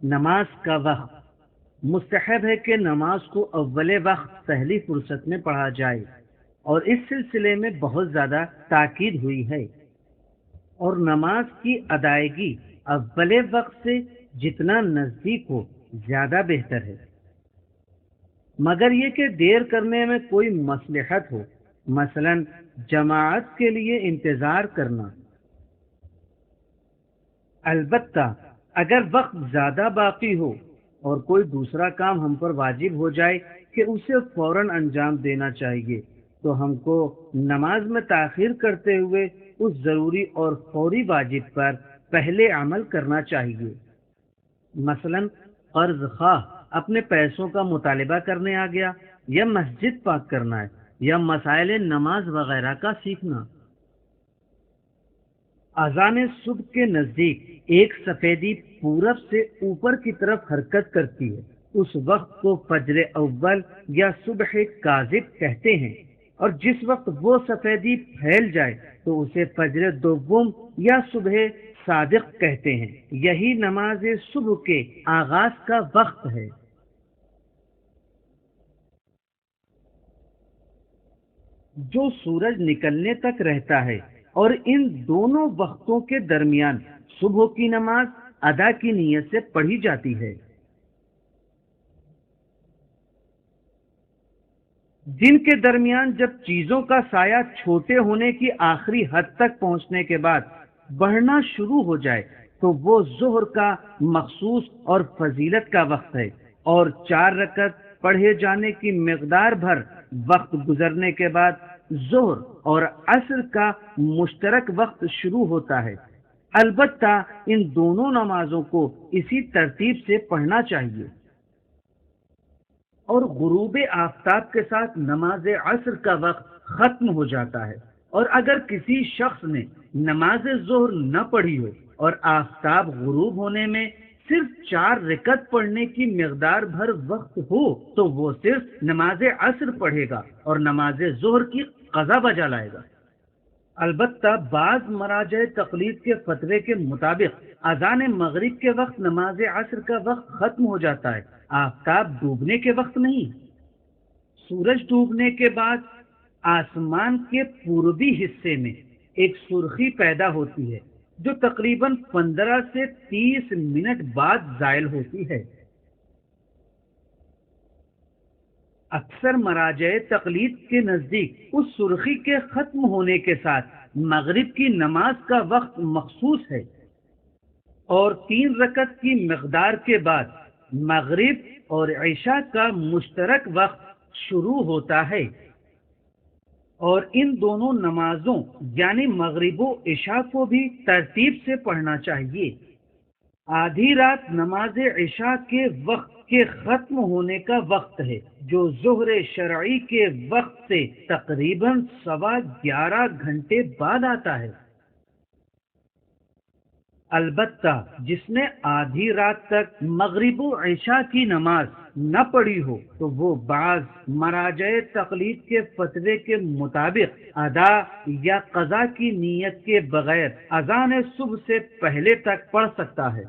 نماز کا وقت۔ مستحب ہے کہ نماز کو اول وقت پہلی فرصت میں پڑھا جائے، اور اس سلسلے میں بہت زیادہ تاکید ہوئی ہے، اور نماز کی ادائیگی اول وقت سے جتنا نزدیک ہو زیادہ بہتر ہے، مگر یہ کہ دیر کرنے میں کوئی مصلحت ہو، مثلا جماعت کے لیے انتظار کرنا۔ البتہ اگر وقت زیادہ باقی ہو اور کوئی دوسرا کام ہم پر واجب ہو جائے کہ اسے فوراً انجام دینا چاہیے، تو ہم کو نماز میں تاخیر کرتے ہوئے اس ضروری اور فوری واجب پر پہلے عمل کرنا چاہیے۔ مثلا قرض خواہ اپنے پیسوں کا مطالبہ کرنے آ گیا، یا مسجد پاک کرنا ہے، یا مسائل نماز وغیرہ کا سیکھنا۔ اذان صبح کے نزدیک ایک سفیدی پورب سے اوپر کی طرف حرکت کرتی ہے، اس وقت کو فجر اول یا صبح کاذب کہتے ہیں، اور جس وقت وہ سفیدی پھیل جائے تو اسے فجر دوم یا صبح صادق کہتے ہیں۔ یہی نماز صبح کے آغاز کا وقت ہے۔ جو سورج نکلنے تک رہتا ہے، اور ان دونوں وقتوں کے درمیان صبح کی نماز ادا کی نیت سے پڑھی جاتی ہے۔ دن کے درمیان جب چیزوں کا سایہ چھوٹے ہونے کی آخری حد تک پہنچنے کے بعد بڑھنا شروع ہو جائے تو وہ ظہر کا مخصوص اور فضیلت کا وقت ہے، اور 4 رکعت پڑھے جانے کی مقدار بھر وقت گزرنے کے بعد ظہر اور عصر کا مشترک وقت شروع ہوتا ہے۔ البتہ ان دونوں نمازوں کو اسی ترتیب سے پڑھنا چاہیے، اور غروب آفتاب کے ساتھ نماز عصر کا وقت ختم ہو جاتا ہے، اور اگر کسی شخص نے نماز ظہر نہ پڑھی ہو اور آفتاب غروب ہونے میں صرف 4 رکعت پڑھنے کی مقدار بھر وقت ہو تو وہ صرف نماز عصر پڑھے گا اور نماز ظہر کی قضا بجا لائے گا۔ البتہ بعض مراجع تقلید کے فتوے کے مطابق اذان مغرب کے وقت نماز عصر کا وقت ختم ہو جاتا ہے، آفتاب ڈوبنے کے وقت نہیں۔ سورج ڈوبنے کے بعد آسمان کے پوربی حصے میں ایک سرخی پیدا ہوتی ہے، جو تقریباً 15 سے 30 منٹ بعد زائل ہوتی ہے۔ اکثر مراجع تقلید کے نزدیک اس سرخی کے ختم ہونے کے ساتھ مغرب کی نماز کا وقت مخصوص ہے، اور 3 رکعت کی مقدار کے بعد مغرب اور عشاء کا مشترک وقت شروع ہوتا ہے، اور ان دونوں نمازوں یعنی مغرب و عشاء کو بھی ترتیب سے پڑھنا چاہیے۔ آدھی رات نماز عشاء کے وقت کے ختم ہونے کا وقت ہے، جو ظہر شرعی کے وقت سے تقریباً 11.25 گھنٹے بعد آتا ہے۔ البتہ جس نے آدھی رات تک مغرب و عشاء کی نماز نہ پڑھی ہو تو وہ بعض مراجع تقلید کے فتوے کے مطابق ادا یا قضا کی نیت کے بغیر اذان صبح سے پہلے تک پڑھ سکتا ہے۔